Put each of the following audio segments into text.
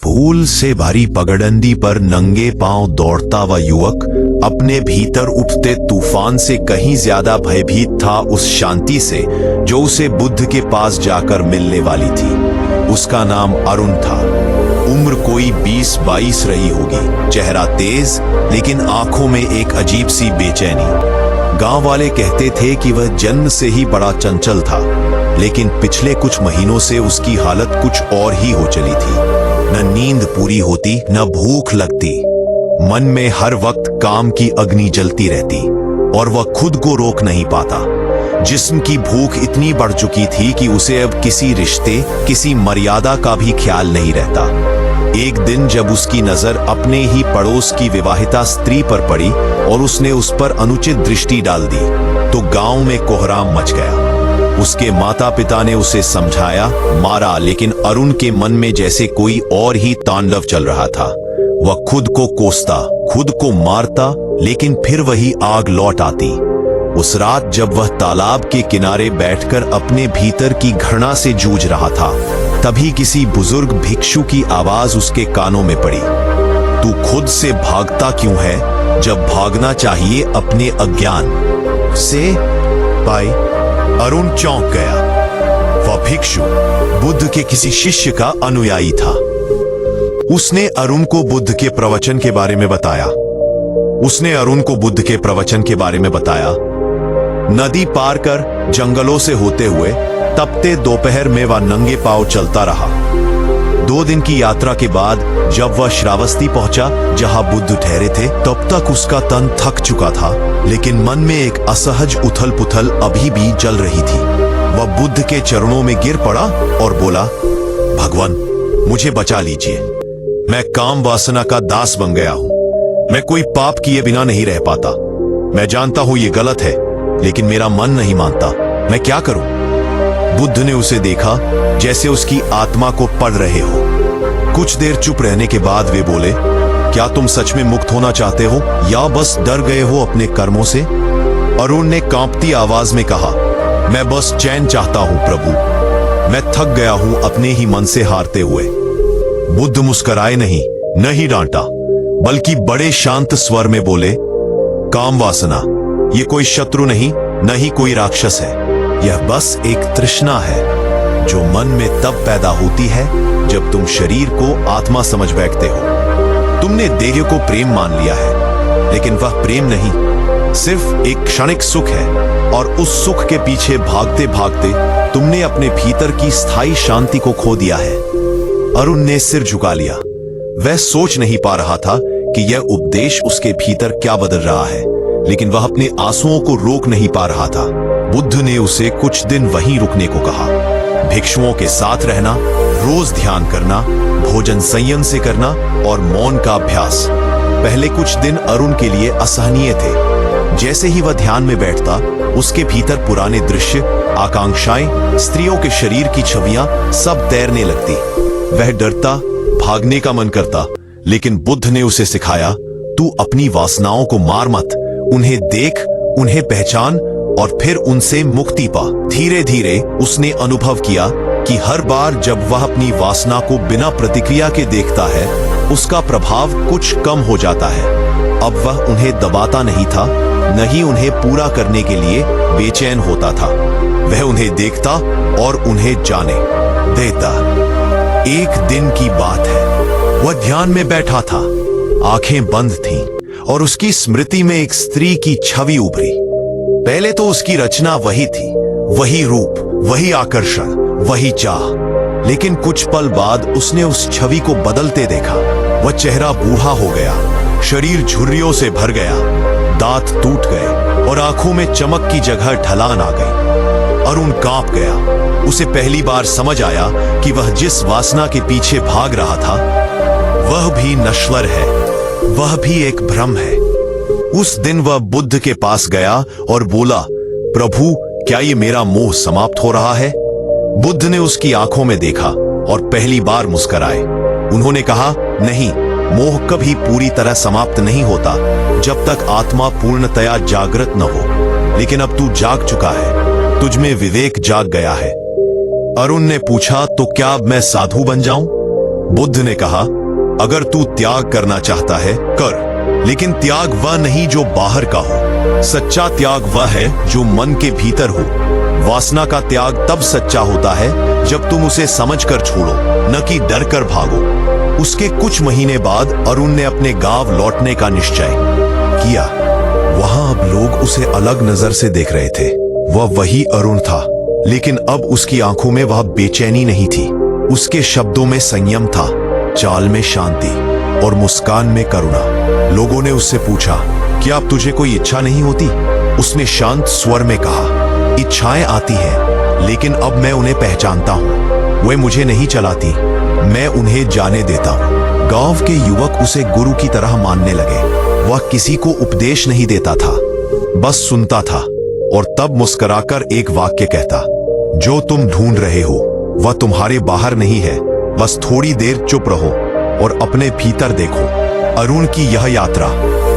फूल से भरी पगडंडी पर नंगे पांव दौड़ता वह युवक अपने भीतर उठते तूफान से कहीं ज्यादा भयभीत था उस शांति से जो उसे बुद्ध के पास जाकर मिलने वाली थी। उसका नाम अरुण था। उम्र कोई 20-22 रही होगी। चेहरा तेज, लेकिन आंखों में एक अजीब सी बेचैनी। गांव वाले कहते थे कि वह जन्म से ही बड़ा चंचल था, लेकिन पिछले कुछ महीनों से उसकी हालत कुछ और ही हो चली थी। न नींद पूरी होती, न भूख लगती। मन में हर वक्त काम की अग्नि जलती रहती और वह खुद को रोक नहीं पाता। जिस्म की भूख इतनी बढ़ चुकी थी कि उसे अब किसी रिश्ते, किसी मर्यादा का भी ख्याल नहीं रहता। एक दिन जब उसकी नजर अपने ही पड़ोस की विवाहिता स्त्री पर पड़ी और उसने उस पर अनुचित दृष्टि डाल दी, तो गांव में कोहराम मच गया। उसके माता पिता ने उसे समझाया, मारा, लेकिन अरुण के मन में जैसे कोई और ही तांडव चल रहा था। वह खुद को कोसता, खुद को मारता, लेकिन फिर वही आग लौट आती। उस रात जब वह तालाब के किनारे बैठकर अपने भीतर की घृणा से जूझ रहा था, तभी किसी बुजुर्ग भिक्षु की आवाज उसके कानों में पड़ी। तू खुद से भागता क्यों है जब भागना चाहिए अपने अज्ञान से? भाई, अरुण चौंक गया। वह भिक्षु बुद्ध के किसी शिष्य का अनुयायी था। उसने अरुण को बुद्ध के प्रवचन के बारे में बताया। नदी पार कर जंगलों से होते हुए तपते दोपहर में वह नंगे पांव चलता रहा। 2 दिन की यात्रा के बाद जब वह श्रावस्ती पहुंचा, जहां बुद्ध ठहरे थे, तब तक उसका तन थक चुका था, लेकिन मन में एक असहज उथल पुथल अभी भी जल रही थी। वह बुद्ध के चरणों में गिर पड़ा और बोला, भगवान, मुझे बचा लीजिए। मैं काम वासना का दास बन गया हूं। मैं कोई पाप किए बिना नहीं रह पाता। मैं जानता हूं ये गलत है, लेकिन मेरा मन नहीं मानता। मैं क्या करूं? बुद्ध ने उसे देखा जैसे उसकी आत्मा को पढ़ रहे हो। कुछ देर चुप रहने के बाद वे बोले, क्या तुम सच में मुक्त होना चाहते हो या बस डर गए हो अपने कर्मों से? अरुण ने कांपती आवाज में कहा, मैं बस चैन चाहता हूं प्रभु। मैं थक गया हूं अपने ही मन से हारते हुए। बुद्ध मुस्कुराए नहीं, न ही डांटा, बल्कि बड़े शांत स्वर में बोले, काम वासना ये कोई शत्रु नहीं, न ही कोई राक्षस है। यह बस एक तृष्णा है जो मन में तब पैदा होती है जब तुम शरीर को आत्मा समझ बैठते हो। तुमने देह को प्रेम मान लिया है, लेकिन वह प्रेम नहीं, सिर्फ एक क्षणिक सुख है। और उस सुख के पीछे भागते भागते तुमने अपने भीतर की स्थायी शांति को खो दिया है। अरुण ने सिर झुका लिया। वह सोच नहीं पा रहा था कि यह उपदेश उसके भीतर क्या बदल रहा है, लेकिन वह अपने आंसुओं को रोक नहीं पा रहा था। बुद्ध ने उसे कुछ दिन वहीं रुकने को कहा। भिक्षुओं के साथ रहना, रोज ध्यान करना, भोजन संयम से करना और मौन का अभ्यास। पहले कुछ दिन अरुण के लिए असहनीय थे। जैसे ही वह ध्यान में बैठता, उसके भीतर पुराने दृश्य, आकांक्षाएं, स्त्रियों के शरीर की छवियां सब तैरने लगती। वह डरता, भागने का मन करता, लेकिन बुद्ध ने उसे सिखाया, तू अपनी वासनाओं को मार मत, उन्हें देख, उन्हें पहचान और फिर उनसे मुक्ति पा। धीरे धीरे उसने अनुभव किया कि हर बार जब वह अपनी वासना को बिना प्रतिक्रिया के देखता है, उसका प्रभाव कुछ कम हो जाता है। अब वह उन्हें दबाता नहीं था, न ही उन्हें पूरा करने के लिए बेचैन होता था। वह उन्हें देखता और उन्हें जाने देता। एक दिन की बात है, वह ध्यान में बैठा था, आंखें बंद थीं और उसकी स्मृति में एक स्त्री की छवि उभरी। पहले तो उसकी रचना वही थी, वही रूप, वही आकर्षण, वही चाह। लेकिन कुछ पल बाद उसने उस छवि को बदलते देखा। वह चेहरा बूढ़ा हो गया, शरीर झुर्रियों से भर गया, दांत टूट गए और आंखों में चमक की जगह ढलान आ गई। अरुण कांप गया। उसे पहली बार समझ आया कि वह जिस वासना के पीछे भाग रहा था, वह भी नश्वर है, वह भी एक भ्रम है। उस दिन वह बुद्ध के पास गया और बोला, प्रभु, क्या ये मेरा मोह समाप्त हो रहा है? बुद्ध ने उसकी आंखों में देखा और पहली बार मुस्कुराए। उन्होंने कहा, नहीं, मोह कभी पूरी तरह समाप्त नहीं होता जब तक आत्मा पूर्णतया जागृत न हो। लेकिन अब तू जाग चुका है, तुझ में विवेक जाग गया है। अरुण ने पूछा, तो क्या अब मैं साधु बन जाऊं? बुद्ध ने कहा, अगर तू त्याग करना चाहता है कर, लेकिन त्याग वह नहीं जो बाहर का हो। सच्चा त्याग वह है जो मन के भीतर हो। वासना का त्याग तब सच्चा होता है जब तुम उसे समझकर छोड़ो, न कि डर कर भागो। उसके कुछ महीने बाद अरुण ने अपने गांव लौटने का निश्चय किया। वहां अब लोग उसे अलग नजर से देख रहे थे। वह वही अरुण था, लेकिन अब उसकी आंखों में वह बेचैनी नहीं थी। उसके शब्दों में संयम था, चाल में शांति और मुस्कान में करुणा। लोगों ने उससे पूछा, क्या अब तुझे कोई इच्छा नहीं होती? उसने शांत स्वर में कहा, इच्छाएं आती हैं, लेकिन अब मैं उन्हें पहचानता हूं। वे मुझे नहीं चलाती, मैं उन्हें जाने देता हूं। गांव के युवक उसे गुरु की तरह मानने लगे। वह किसी को उपदेश नहीं देता था, बस सुनता था और तब मुस्कुराकर एक वाक्य कहता, जो तुम ढूंढ रहे हो वह तुम्हारे बाहर नहीं है, बस थोड़ी देर चुप रहो और अपने भीतर देखो। अरुण की यह यात्रा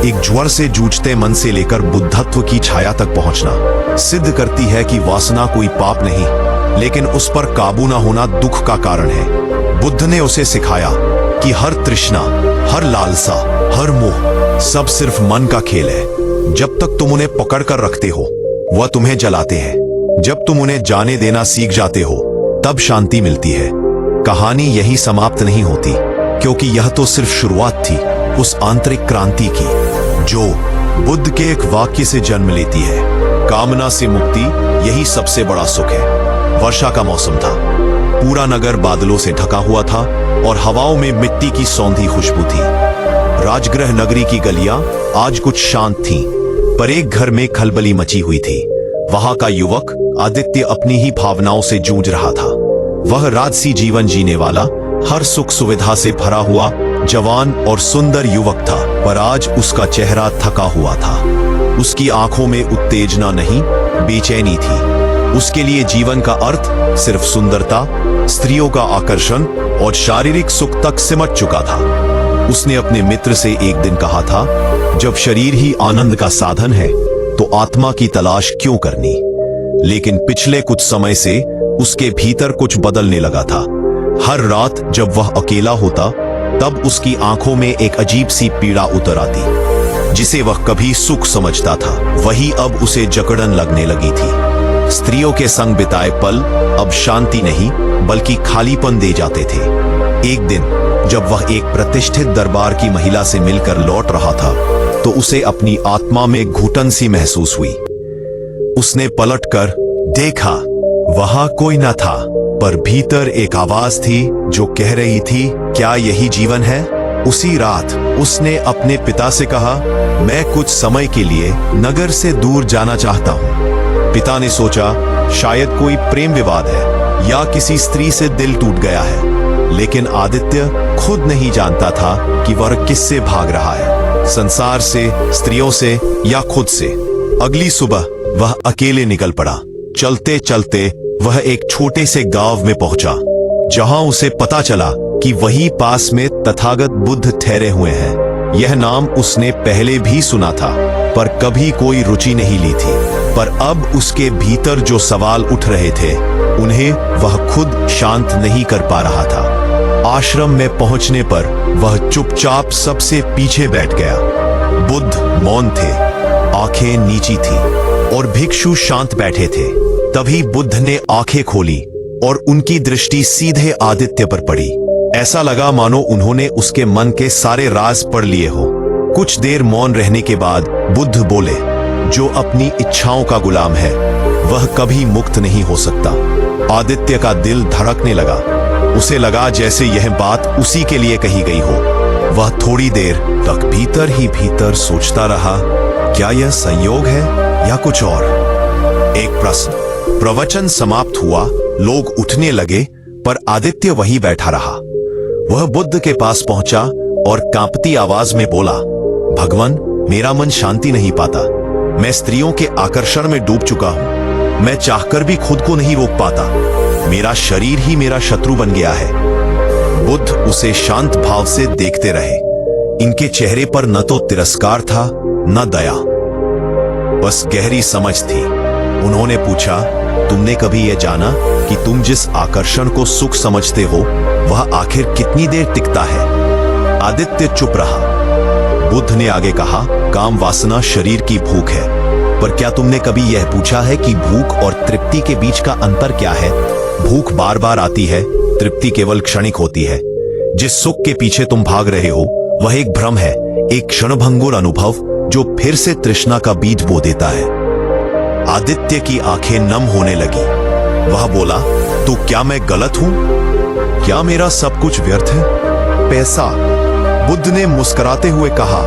एक ज्वर से जूझते मन से लेकर बुद्धत्व की छाया तक पहुंचना सिद्ध करती है कि वासना कोई पाप नहीं, लेकिन उस पर काबू न होना दुख का कारण है। बुद्ध ने उसे सिखाया कि हर तृष्णा, हर लालसा, हर मोह सब सिर्फ मन का खेल है। जब तक तुम उन्हें पकड़ कर रखते हो वह तुम्हें जलाते हैं। जब तुम उन्हें जाने देना सीख जाते हो तब शांति मिलती है। कहानी यही समाप्त नहीं होती, क्योंकि यह तो सिर्फ शुरुआत थी उस आंतरिक क्रांति की जो बुद्ध के एक वाक्य से जन्म लेती है। कामना से मुक्ति, यही सबसे बड़ा सुख है। वर्षा का मौसम था, पूरा नगर बादलों से ढका हुआ था और हवाओं में मिट्टी की सौंधी खुशबू थी। राजगृह नगरी की गलियां आज कुछ शांत थीं, पर एक घर में खलबली मची हुई थी। वहां का युवक आदित्य अपनी ही भावनाओं से जूझ रहा था। वह राजसी जीवन जीने वाला, हर सुख सुविधा से भरा हुआ जवान और सुंदर युवक था, पर आज उसका चेहरा थका हुआ था। उसकी आंखों में उत्तेजना नहीं, बेचैनी थी। उसके लिए जीवन का अर्थ सिर्फ सुंदरता, स्त्रियों का आकर्षण और शारीरिक सुख तक सिमट चुका था। उसने अपने मित्र से एक दिन कहा था, जब शरीर ही आनंद का साधन है तो आत्मा की तलाश क्यों करनी। लेकिन पिछले कुछ समय से उसके भीतर कुछ बदलने लगा था। हर रात जब वह अकेला होता तब उसकी आंखों में एक अजीब सी पीड़ा उतर आती। जिसे वह कभी सुख समझता था वही अब उसे जकड़न लगने लगी थी। स्त्रियों के संग बिताए पल अब शांति नहीं बल्कि खालीपन दे जाते थे। एक दिन जब वह एक प्रतिष्ठित दरबार की महिला से मिलकर लौट रहा था तो उसे अपनी आत्मा में घुटन सी महसूस हुई। उसने पलटकर देखा, वहां कोई न था, पर भीतर एक आवाज थी जो कह रही थी, क्या यही जीवन है? उसी रात उसने अपने पिता से कहा, मैं कुछ समय के लिए नगर से दूर जाना चाहता हूं। पिता ने सोचा शायद कोई प्रेम विवाद है या किसी स्त्री से दिल टूट गया है, लेकिन आदित्य खुद नहीं जानता था कि वह किससे भाग रहा है, संसार से, स्त्रियों से या खुद से। अगली सुबह वह अकेले निकल पड़ा। चलते चलते वह एक छोटे से गांव में पहुंचा, जहां उसे पता चला कि वही पास में तथागत बुद्ध ठहरे हुए हैं। यह नाम उसने पहले भी सुना था, पर कभी कोई रुचि नहीं ली थी। पर अब उसके भीतर जो सवाल उठ रहे थे उन्हें वह खुद शांत नहीं कर पा रहा था। आश्रम में पहुंचने पर वह चुपचाप सबसे पीछे बैठ गया। बुद्ध मौन थे, आंखें नीची थी और भिक्षु शांत बैठे थे। तभी बुद्ध ने आंखें खोली और उनकी दृष्टि सीधे आदित्य पर पड़ी। ऐसा लगा मानो उन्होंने उसके मन के सारे राज पढ़ लिए हो। कुछ देर मौन रहने के बाद बुद्ध बोले, जो अपनी इच्छाओं का गुलाम है वह कभी मुक्त नहीं हो सकता। आदित्य का दिल धड़कने लगा। उसे लगा जैसे यह बात उसी के लिए कही गई हो। वह थोड़ी देर तक भीतर ही भीतर सोचता रहा, क्या यह संयोग है या कुछ और। एक प्रश्न। प्रवचन समाप्त हुआ, लोग उठने लगे, पर आदित्य वही बैठा रहा। वह बुद्ध के पास पहुंचा और कांपती आवाज में बोला, भगवान, मेरा मन शांति नहीं पाता। मैं स्त्रियों के आकर्षण में डूब चुका हूं। मैं चाहकर भी खुद को नहीं रोक पाता। मेरा शरीर ही मेरा शत्रु बन गया है। बुद्ध उसे शांत भाव से देखते रहे। इनके चेहरे पर न तो तिरस्कार था न दया, बस गहरी समझ थी। उन्होंने पूछा, तुमने कभी यह जाना कि तुम जिस आकर्षण को सुख समझते हो वह आखिर कितनी देर टिकता है? आदित्य चुप रहा। बुद्ध ने आगे कहा, काम वासना शरीर की भूख है, पर क्या तुमने कभी यह पूछा है कि भूख और तृप्ति के बीच का अंतर क्या है? भूख बार बार आती है, तृप्ति केवल क्षणिक होती है। जिस सुख के पीछे तुम भाग रहे हो वह एक भ्रम है, एक क्षणभंगुर अनुभव जो फिर से तृष्णा का बीज बो देता है। आदित्य की आंखें नम होने लगी। वह बोला, तो क्या मैं गलत हूं? क्या मेरा सब कुछ व्यर्थ है? पैसा? बुद्ध ने मुस्कुराते हुए कहा,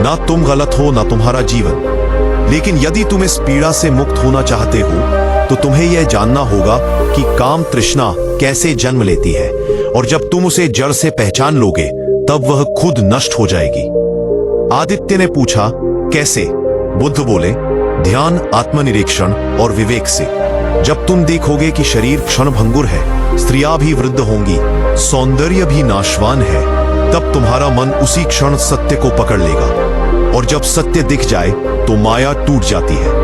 ना तुम गलत हो ना तुम्हारा जीवन, लेकिन यदि तुम इस पीड़ा से मुक्त होना चाहते हो तो तुम्हें यह जानना होगा कि काम तृष्णा कैसे जन्म लेती है, और जब तुम उसे जड़ से पहचान लोगे तब वह खुद नष्ट हो जाएगी। आदित्य ने पूछा, कैसे? बुद्ध बोले, ध्यान, आत्मनिरीक्षण और विवेक से। जब तुम देखोगे कि शरीर क्षणभंगुर है, स्त्रियां भी वृद्ध होंगी, सौंदर्य भी नाशवान है, तब तुम्हारा मन उसी क्षण सत्य को पकड़ लेगा, और जब सत्य दिख जाए तो माया टूट जाती है।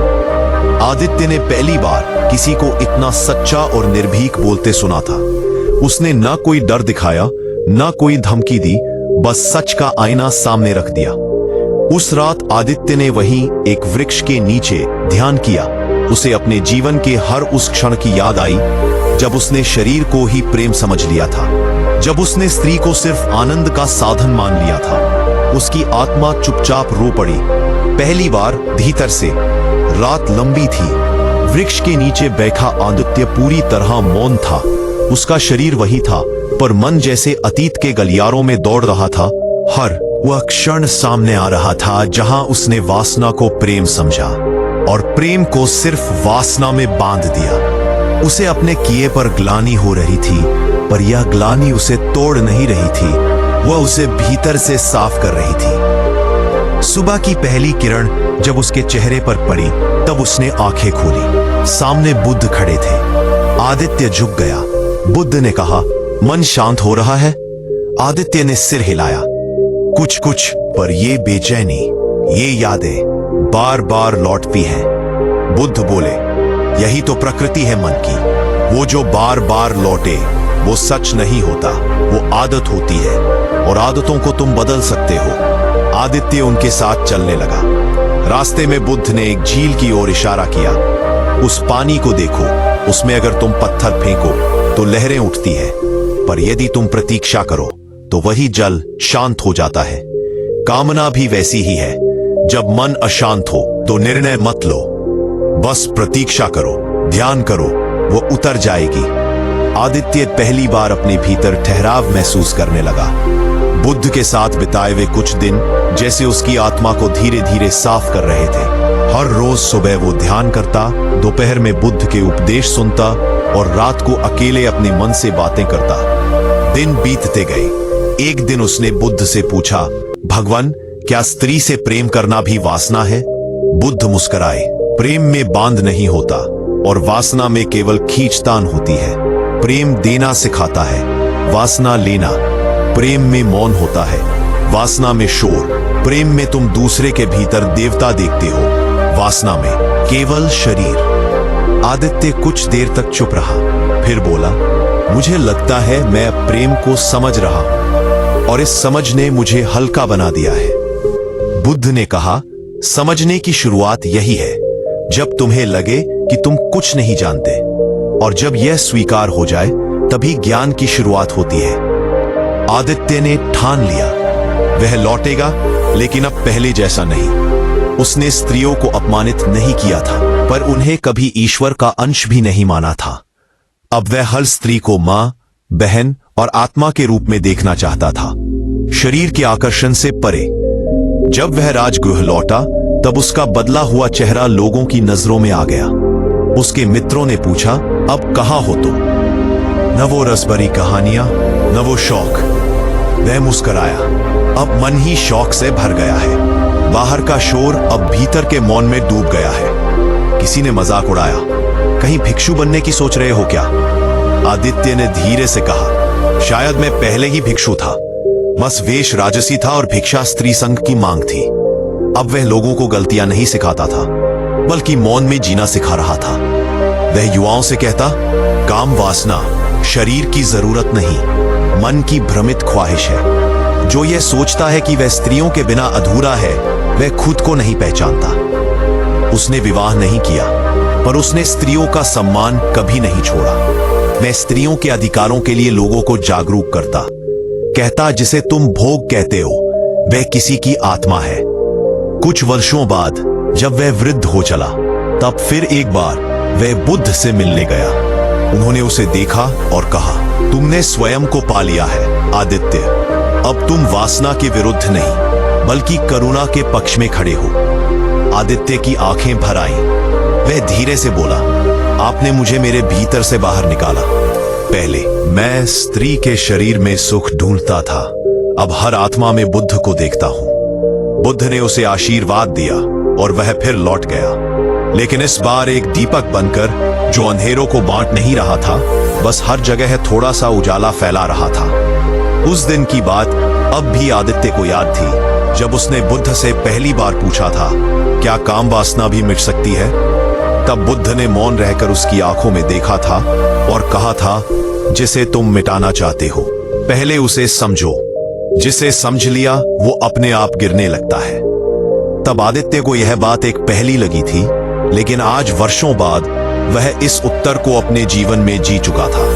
आदित्य ने पहली बार किसी को इतना सच्चा और निर्भीक बोलते सुना था। उसने ना कोई डर दिखाया, ना कोई धमकी दी, बस सच का आईना सामने रख दिया। उस रात आदित्य ने वहीं एक वृक्ष के नीचे ध्यान किया। उसे अपने जीवन के हर उस क्षण की याद आई जब उसने शरीर को ही प्रेम समझ लिया था, जब उसने स्त्री को सिर्फ आनंद का साधन मान लिया था। उसकी आत्मा चुपचाप रो पड़ी, पहली बार भीतर से। रात लंबी थी। वृक्ष के नीचे बैठा आदित्य पूरी तरह मौन था। उसका शरीर वही था, पर मन जैसे अतीत के गलियारों में दौड़ रहा था। हर वह क्षण सामने आ रहा था जहां उसने वासना को प्रेम समझा और प्रेम को सिर्फ वासना में बांध दिया। उसे अपने किए पर ग्लानि हो रही थी, पर यह ग्लानि उसे तोड़ नहीं रही थी, वह उसे भीतर से साफ कर रही थी। सुबह की पहली किरण जब उसके चेहरे पर पड़ी तब उसने आंखें खोली। सामने बुद्ध खड़े थे। आदित्य झुक गया। बुद्ध ने कहा, मन शांत हो रहा है? आदित्य ने सिर हिलाया। कुछ कुछ, पर ये बेचैनी, ये यादें बार बार लौटती हैं। बुद्ध बोले, यही तो प्रकृति है मन की। वो जो बार बार लौटे वो सच नहीं होता, वो आदत होती है, और आदतों को तुम बदल सकते हो। आदित्य उनके साथ चलने लगा। रास्ते में बुद्ध ने एक झील की ओर इशारा किया। उस पानी को देखो, उसमें अगर तुम पत्थर फेंको तो लहरें उठती है, पर यदि तुम प्रतीक्षा करो तो वही जल शांत हो जाता है। कामना भी वैसी ही है। जब मन अशांत हो तो निर्णय मत लो, बस प्रतीक्षा करो, ध्यान करो, वो उतर जाएगी। आदित्य पहली बार अपने भीतर ठहराव महसूस करने लगा। बुद्ध के साथ बिताए हुए कुछ दिन जैसे उसकी आत्मा को धीरे धीरे साफ कर रहे थे। हर रोज सुबह वो ध्यान करता, दोपहर में बुद्ध के उपदेश सुनता और रात को अकेले अपने मन से बातें करता। दिन बीतते गए। एक दिन उसने बुद्ध से पूछा, भगवान, क्या स्त्री से प्रेम करना भी वासना है? बुद्ध मुस्कुराए। प्रेम में बांध नहीं होता और वासना में केवल खींचतान होती है। प्रेम देना सिखाता है, वासना लेना। प्रेम में मौन होता है, वासना में शोर। प्रेम में तुम दूसरे के भीतर देवता देखते हो, वासना में केवल शरीर। आदित्य कुछ देर तक चुप रहा, फिर बोला, मुझे लगता है मैं प्रेम को समझ रहा हूं, और इस समझ ने मुझे हल्का बना दिया है। बुद्ध ने कहा, समझने की शुरुआत यही है, जब तुम्हें लगे कि तुम कुछ नहीं जानते, और जब यह स्वीकार हो जाए तभी ज्ञान की शुरुआत होती है। आदित्य ने ठान लिया, वह लौटेगा, लेकिन अब पहले जैसा नहीं। उसने स्त्रियों को अपमानित नहीं किया था, पर उन्हें कभी ईश्वर का अंश भी नहीं माना था। अब वह हर स्त्री को मां, बहन और आत्मा के रूप में देखना चाहता था, शरीर के आकर्षण से परे। जब वह राजगृह लौटा तब उसका बदला हुआ चेहरा लोगों की नजरों में आ गया। उसके मित्रों ने पूछा, अब कहां हो तुम? न वो रसभरी कहानियां, न वो शौक। वह मुस्कुराया, अब मन ही शौक से भर गया है। बाहर का शोर अब भीतर के मौन में डूब गया है। किसी ने मजाक उड़ाया, कहीं भिक्षु बनने की सोच रहे हो क्या? आदित्य ने धीरे से कहा, शायद मैं पहले ही भिक्षु था, बस वेश राजसी था और भिक्षा स्त्री संघ की मांग थी। अब वह लोगों को गलतियां नहीं सिखाता था, बल्कि मौन में जीना सिखा रहा था। वह युवाओं से कहता, काम वासना शरीर की जरूरत नहीं, मन की भ्रमित ख्वाहिश है। जो यह सोचता है कि वह स्त्रियों के बिना अधूरा है, वह खुद को नहीं पहचानता। उसने विवाह नहीं किया, पर उसने स्त्रियों का सम्मान कभी नहीं छोड़ा। वह स्त्रियों के अधिकारों के लिए लोगों को जागरूक करता। कहता, जिसे तुम भोग कहते हो वह किसी की आत्मा है। कुछ वर्षों बाद जब वह वृद्ध हो चला, तब फिर एक बार वह बुद्ध से मिलने गया। उन्होंने उसे देखा और कहा, तुमने स्वयं को पा लिया है आदित्य। अब तुम वासना के विरुद्ध नहीं, बल्कि करुणा के पक्ष में खड़े हो। आदित्य की आंखें भर आईं। वह धीरे से बोला, आपने मुझे मेरे भीतर से बाहर निकाला। पहले मैं स्त्री के शरीर में सुख ढूंढता था, अब हर आत्मा में बुद्ध को देखता हूं। बुद्ध ने उसे आशीर्वाद दिया और वह फिर लौट गया, लेकिन इस बार एक दीपक बनकर, जो अंधेरों को बांट नहीं रहा था, बस हर जगह थोड़ा सा उजाला फैला रहा था। उस दिन की बात अब भी आदित्य को याद थी, जब उसने बुद्ध से पहली बार पूछा था, क्या काम वासना भी मिट सकती है? तब बुद्ध ने मौन रहकर उसकी आंखों में देखा था और कहा था, जिसे तुम मिटाना चाहते हो पहले उसे समझो। जिसे समझ लिया वो अपने आप गिरने लगता है। तब आदित्य को यह बात एक पहेली लगी थी, लेकिन आज वर्षों बाद वह इस उत्तर को अपने जीवन में जी चुका था।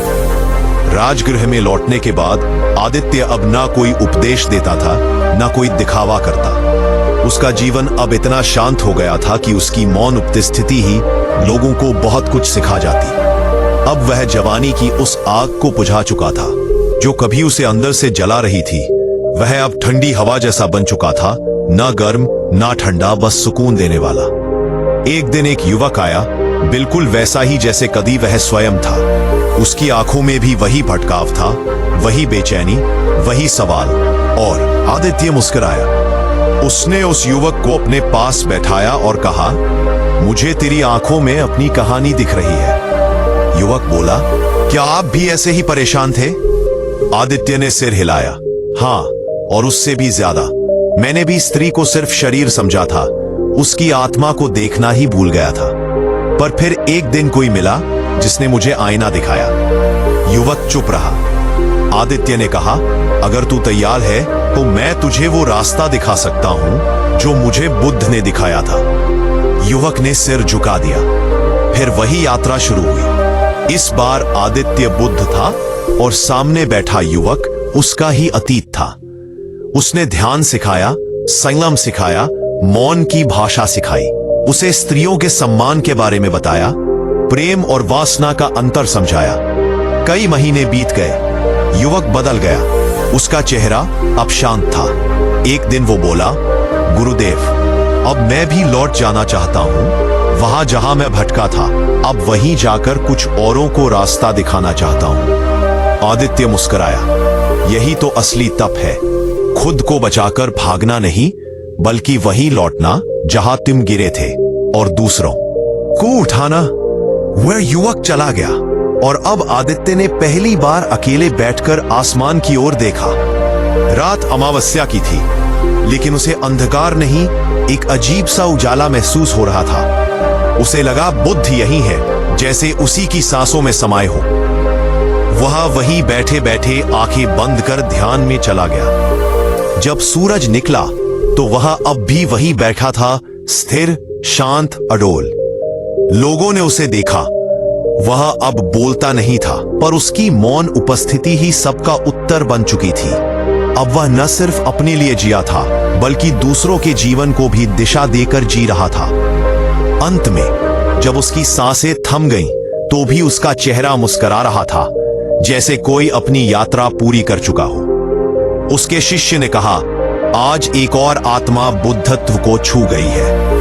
राजगृह में लौटने के बाद आदित्य अब ना कोई उपदेश देता था, ना कोई दिखावा करता। उसका जीवन अब इतना शांत हो गया था कि उसकी मौन उपस्थिति ही लोगों को बहुत कुछ सिखा जाती। अब वह जवानी की उस आग को बुझा चुका था, जो कभी उसे अंदर से जला रही थी। वह अब ठंडी हवा जैसा बन चुका था, ना गर्म ना ठंडा, बस सुकून देने वाला। एक दिन एक युवक आया, बिल्कुल वैसा ही जैसे कभी वह स्वयं था। उसकी आंखों में भी वही भटकाव था, वही बेचैनी, वही सवाल। और आदित्य मुस्कुराया। उसने उस युवक को अपने पास बैठाया और कहा, मुझे तेरी आंखों में अपनी कहानी दिख रही है। युवक बोला, क्या आप भी ऐसे ही परेशान थे? आदित्य ने सिर हिलाया, हाँ, और उससे भी ज्यादा। मैंने भी स्त्री को सिर्फ शरीर समझा था, उसकी आत्मा को देखना ही भूल गया था। पर फिर एक दिन कोई मिला जिसने मुझे आईना दिखाया। युवक चुप रहा। आदित्य ने कहा, अगर तू तैयार है तो मैं तुझे वो रास्ता दिखा सकता हूं जो मुझे बुद्ध ने दिखाया था। युवक ने सिर झुका दिया। फिर वही यात्रा शुरू हुई। इस बार आदित्य बुद्ध था और सामने बैठा युवक उसका ही अतीत था। उसने ध्यान सिखाया, संयम सिखाया, मौन की भाषा सिखाई। उसे स्त्रियों के सम्मान के बारे में बताया, प्रेम और वासना का अंतर समझाया। कई महीने बीत गए, युवक बदल गया। उसका चेहरा अब शांत था। एक दिन वो बोला, गुरुदेव, अब मैं भी लौट जाना चाहता हूं, वहां जहां मैं भटका था। अब वहीं जाकर कुछ औरों को रास्ता दिखाना चाहता हूं। आदित्य मुस्कुराया। यही तो असली तप है, खुद को बचाकर भागना नहीं, बल्कि वहीं लौटना जहां तुम गिरे थे, और दूसरों को उठाना। वह युवक चला गया और अब आदित्य ने पहली बार अकेले बैठकर आसमान की ओर देखा। रात अमावस्या की थी, लेकिन उसे अंधकार नहीं, एक अजीब सा उजाला महसूस हो रहा था। उसे लगा बुद्ध यही है, जैसे उसी की सांसों में समाये हो। वहां वही बैठे बैठे आंखें बंद कर ध्यान में चला गया। जब सूरज निकला तो वह अब भी वही बैठा था, स्थिर, शांत, अडोल। लोगों ने उसे देखा। वह अब बोलता नहीं था, पर उसकी मौन उपस्थिति ही सबका उत्तर बन चुकी थी। अब वह न सिर्फ अपने लिए जिया था, बल्कि दूसरों के जीवन को भी दिशा देकर जी रहा था। अंत में जब उसकी सांसें थम गईं, तो भी उसका चेहरा मुस्कुरा रहा था, जैसे कोई अपनी यात्रा पूरी कर चुका हो। उसके शिष्य ने कहा, आज एक और आत्मा बुद्धत्व को छू गई है।